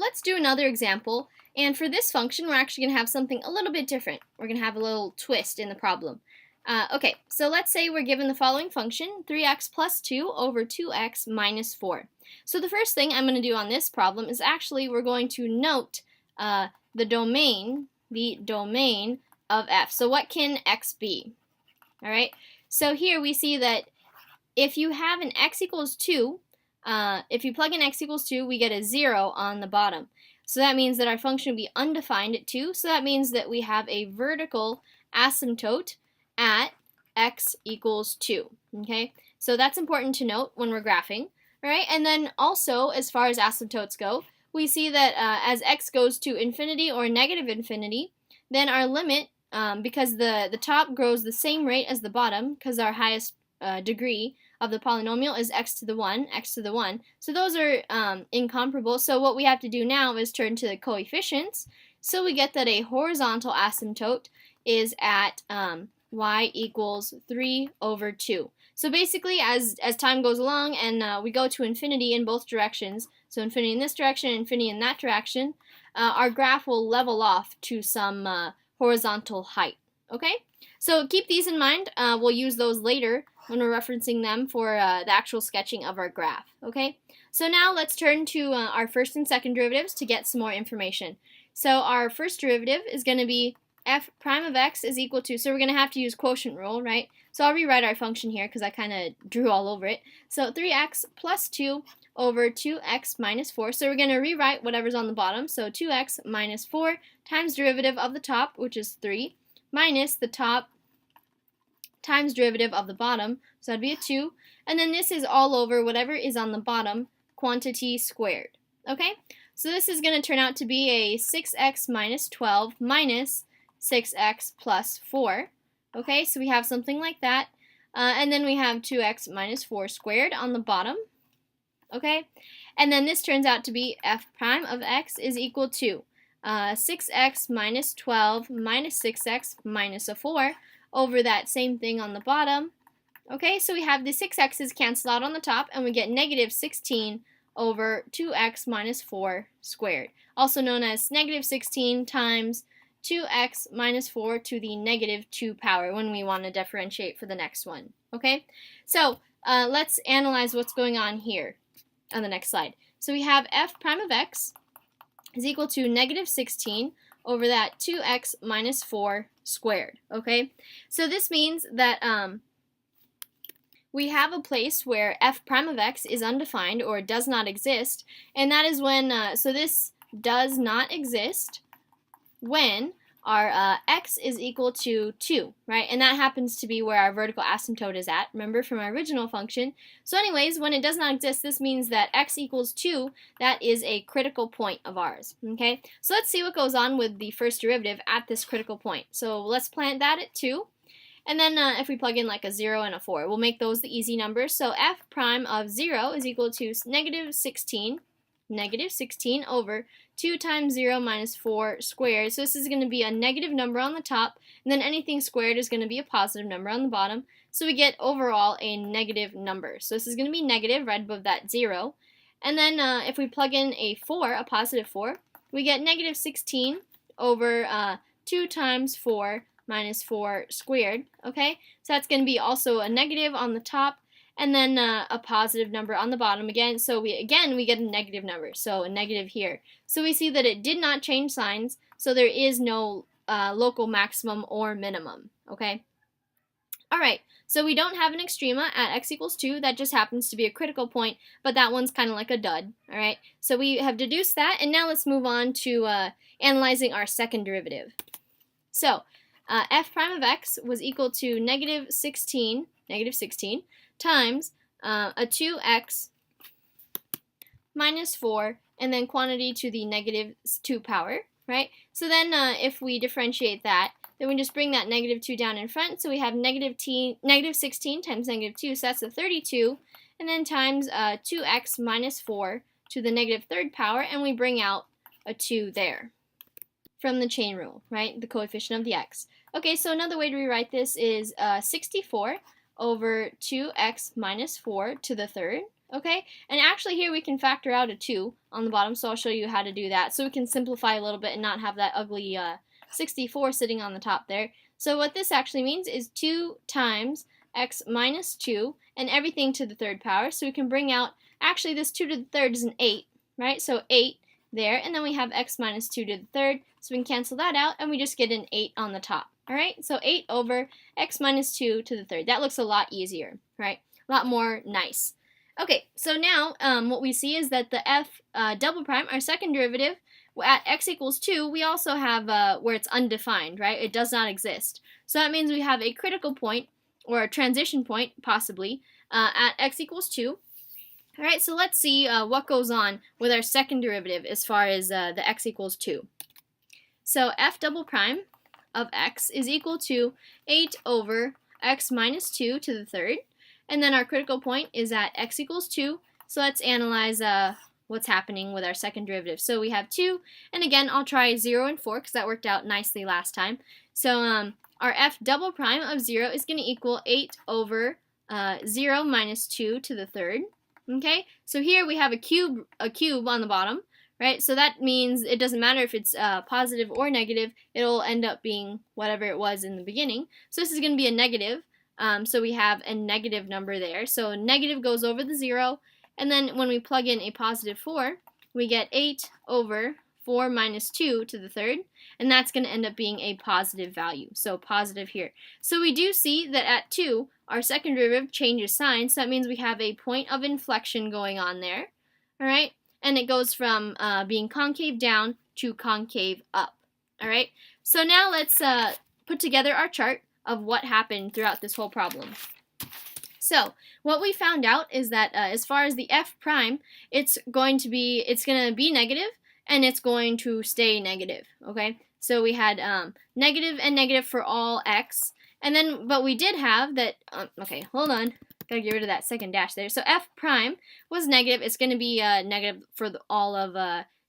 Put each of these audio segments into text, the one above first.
let's do another example, and for this function we're actually going to have something a little bit different. We're going to have a little twist in the problem. Okay, so let's say we're given the following function, 3x plus 2 over 2x minus 4. So the first thing I'm going to do on this problem is actually we're going to note the domain of f. So what can x be? Alright, so here we see that if you have an x equals 2, if you plug in x equals 2, we get a 0 on the bottom. So that means that our function will be undefined at 2, so that means that we have a vertical asymptote at x equals 2. Okay, so that's important to note when we're graphing. Right, and then also as far as asymptotes go, we see that as x goes to infinity or negative infinity, then our limit, because the top grows the same rate as the bottom, because our highest degree of the polynomial is x to the 1, so those are incomparable. So what we have to do now is turn to the coefficients. So we get that a horizontal asymptote is at y equals 3 over 2. So basically, as time goes along and we go to infinity in both directions, so infinity in this direction, infinity in that direction, our graph will level off to some horizontal height. Okay? So keep these in mind. We'll use those later when we're referencing them for the actual sketching of our graph. Okay? So now let's turn to our first and second derivatives to get some more information. So our first derivative is going to be f prime of x is equal to, so we're going to have to use quotient rule, right? So I'll rewrite our function here because I kind of drew all over it. So 3x plus 2 over 2x minus 4. So we're going to rewrite whatever's on the bottom. So 2x minus 4 times derivative of the top, which is 3, minus the top times derivative of the bottom. So that'd be a 2. And then this is all over whatever is on the bottom, quantity squared. Okay? So this is going to turn out to be a 6x minus 12 minus 6x plus 4. Okay, so we have something like that. And then we have 2x minus 4 squared on the bottom. Okay, and then this turns out to be f prime of x is equal to 6x minus 12 minus 6x minus a 4 over that same thing on the bottom. Okay, so we have the 6x's cancel out on the top, and we get negative 16 over 2x minus 4 squared, also known as negative 16 times 2x minus 4 to the negative 2 power when we want to differentiate for the next one. Okay, so let's analyze what's going on here on the next slide. So we have f prime of x is equal to negative 16 over that 2x minus 4 squared. Okay, so this means that we have a place where f prime of x is undefined or does not exist, and that is when, so this does not exist when our x is equal to 2, right? And that happens to be where our vertical asymptote is at, remember, from our original function. So anyways, when it does not exist, this means that x equals 2, that is a critical point of ours, okay? So let's see what goes on with the first derivative at this critical point. So let's plant that at 2. And then if we plug in like a 0 and a 4, we'll make those the easy numbers. So f prime of 0 is equal to negative 16 over 2 times 0 minus 4 squared. So this is going to be a negative number on the top, and then anything squared is going to be a positive number on the bottom. So we get overall a negative number. So this is going to be negative right above that 0. And then if we plug in a 4, a positive 4, we get negative 16 over 2 times 4 minus 4 squared. Okay, so that's going to be also a negative on the top, and then a positive number on the bottom again. So we get a negative number, so a negative here. So we see that it did not change signs, so there is no local maximum or minimum. Okay. All right. So we don't have an extrema at x equals 2. That just happens to be a critical point, but that one's kind of like a dud. All right. So we have deduced that, and now let's move on to analyzing our second derivative. So f prime of x was equal to negative 16 times a 2x minus 4, and then quantity to the negative 2 power, right? So then if we differentiate that, then we just bring that negative 2 down in front, so we have negative 16 times negative 2, so that's a 32, and then times 2x minus 4 to the negative 3rd power, and we bring out a 2 there from the chain rule, right? The coefficient of the x. Okay, so another way to rewrite this is 64 over 2x minus 4 to the 3rd. Okay, and actually here we can factor out a 2 on the bottom, so I'll show you how to do that. So we can simplify a little bit and not have that ugly 64 sitting on the top there. So what this actually means is 2 times x minus 2 and everything to the third power. So we can bring out, actually this 2 to the third is an 8, right? So 8 there, and then we have x minus 2 to the third, so we can cancel that out, and we just get an 8 on the top. Alright, so 8 over x minus 2 to the third. That looks a lot easier, right? A lot more nice. Okay, so now what we see is that the f double prime, our second derivative, at x equals 2, we also have where it's undefined, right? It does not exist. So that means we have a critical point, or a transition point, possibly, at x equals 2. Alright, so let's see what goes on with our second derivative as far as the x equals 2. So f double prime of x is equal to 8 over x minus 2 to the third. And then our critical point is at x equals 2. So let's analyze what's happening with our second derivative. So we have 2, and again, I'll try 0 and 4 because that worked out nicely last time. So our f double prime of 0 is going to equal 8 over 0 minus 2 to the third. Okay, so here we have a cube on the bottom, right? So that means it doesn't matter if it's positive or negative, it'll end up being whatever it was in the beginning. So this is going to be a negative. So we have a negative number there. So negative goes over the 0, and then when we plug in a positive 4, we get 8 over 4 minus 2 to the third, and that's going to end up being a positive value. So positive here. So we do see that at 2, our second derivative changes sign, so that means we have a point of inflection going on there. Alright, and it goes from being concave down to concave up. Alright, so now let's put together our chart of what happened throughout this whole problem. So what we found out is that as far as the f prime, it's going to be negative, and it's going to stay negative. Okay, so we had negative and negative for all x, and then but we did have that. Okay, hold on, gotta get rid of that second dash there. So f prime was negative. It's going to be negative for all of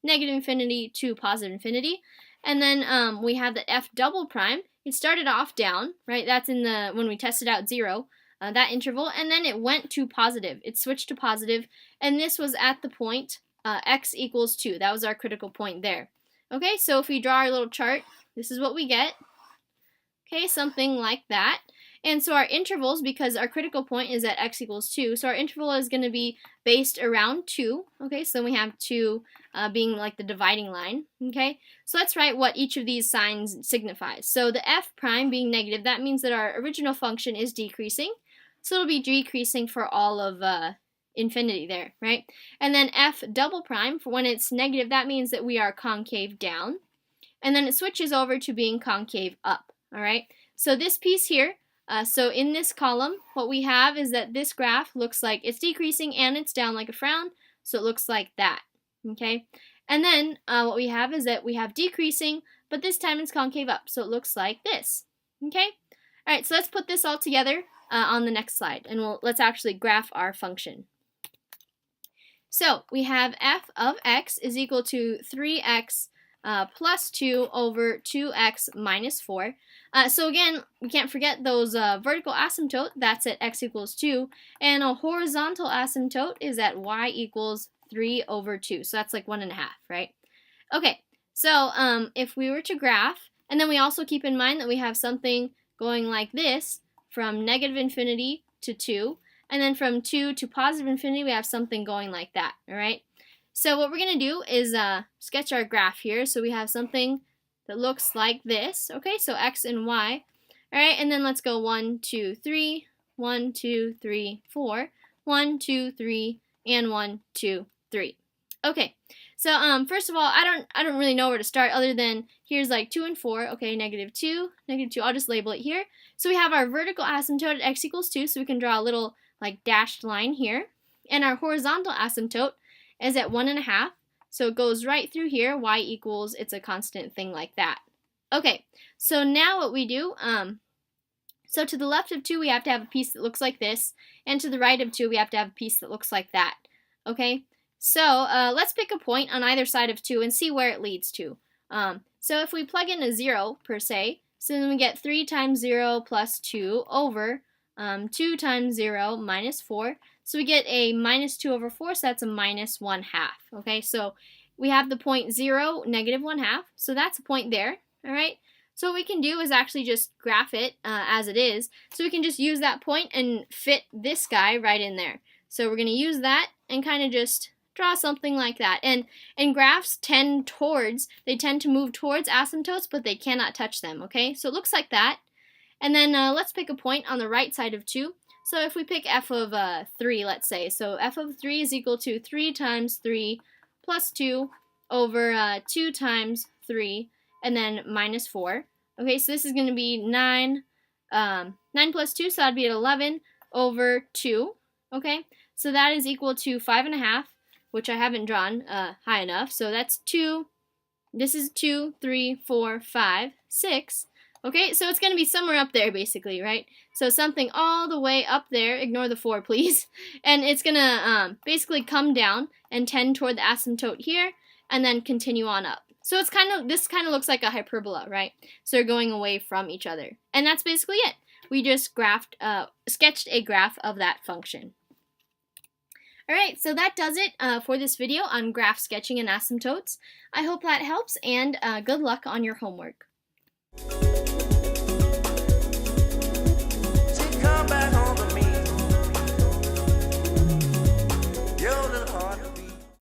negative infinity to positive infinity, and then we have that f double prime. It started off down, right? That's in the, when we tested out 0, that interval, and then it went to positive. It switched to positive, and this was at the point x equals 2. That was our critical point there. Okay, so if we draw our little chart, this is what we get. Okay, something like that. And so our intervals, because our critical point is at x equals 2, so our interval is going to be based around 2. Okay, so we have 2 being like the dividing line. Okay, so let's write what each of these signs signifies. So the f prime being negative, that means that our original function is decreasing. So it'll be decreasing for all of infinity there, right? And then f double prime, for when it's negative, that means that we are concave down. And then it switches over to being concave up. All right, so this piece here, so in this column, what we have is that this graph looks like it's decreasing and it's down like a frown, so it looks like that, okay? And then what we have is that we have decreasing, but this time it's concave up, so it looks like this, okay? All right, so let's put this all together on the next slide, and let's actually graph our function. So we have f of x is equal to 3x plus 2 over 2x minus 4. So again, we can't forget those vertical asymptote, that's at x equals 2, and a horizontal asymptote is at y equals 3 over 2. So that's like 1.5, right? Okay, so if we were to graph, and then we also keep in mind that we have something going like this from negative infinity to 2, and then from 2 to positive infinity, we have something going like that, all right? So what we're going to do is sketch our graph here. So we have something that looks like this. Okay, so x and y. All right, and then let's go 1, 2, 3, 1, 2, 3, 4, 1, 2, 3, and 1, 2, 3. Okay, so first of all, I don't really know where to start other than here's like 2 and 4. Okay, negative 2, negative 2. I'll just label it here. So we have our vertical asymptote at x equals 2. So we can draw a little like dashed line here, and our horizontal asymptote is at 1.5, so it goes right through here, y equals, it's a constant thing like that. Okay, so now what we do, so to the left of 2 we have to have a piece that looks like this, and to the right of 2 we have to have a piece that looks like that. Okay, so let's pick a point on either side of 2 and see where it leads to. So if we plug in a 0 per se, so then we get 3 times 0 plus 2 over 2 times 0 minus 4. So we get a minus 2 over 4, so that's a minus 1/2. Okay, so we have the point 0, negative 1/2, so that's a point there. All right, so what we can do is actually just graph it as it is. So we can just use that point and fit this guy right in there. So we're going to use that and kind of just draw something like that. And graphs tend to move towards asymptotes, but they cannot touch them, okay? So it looks like that. And then let's pick a point on the right side of 2. So if we pick f of 3, let's say, so f of 3 is equal to 3 times 3 plus 2 over 2 times 3, and then minus 4. Okay, so this is going to be 9 plus 2, so that'd be at 11 over 2. Okay, so that is equal to 5.5, which I haven't drawn high enough. So that's 2. This is 2, 3, 4, 5, 6. Okay, so it's going to be somewhere up there, basically, right? So something all the way up there. Ignore the 4, please. And it's going to basically come down and tend toward the asymptote here, and then continue on up. So it's this kind of looks like a hyperbola, right? So they're going away from each other. And that's basically it. We just sketched a graph of that function. Alright, so that does it for this video on graph sketching and asymptotes. I hope that helps, and good luck on your homework.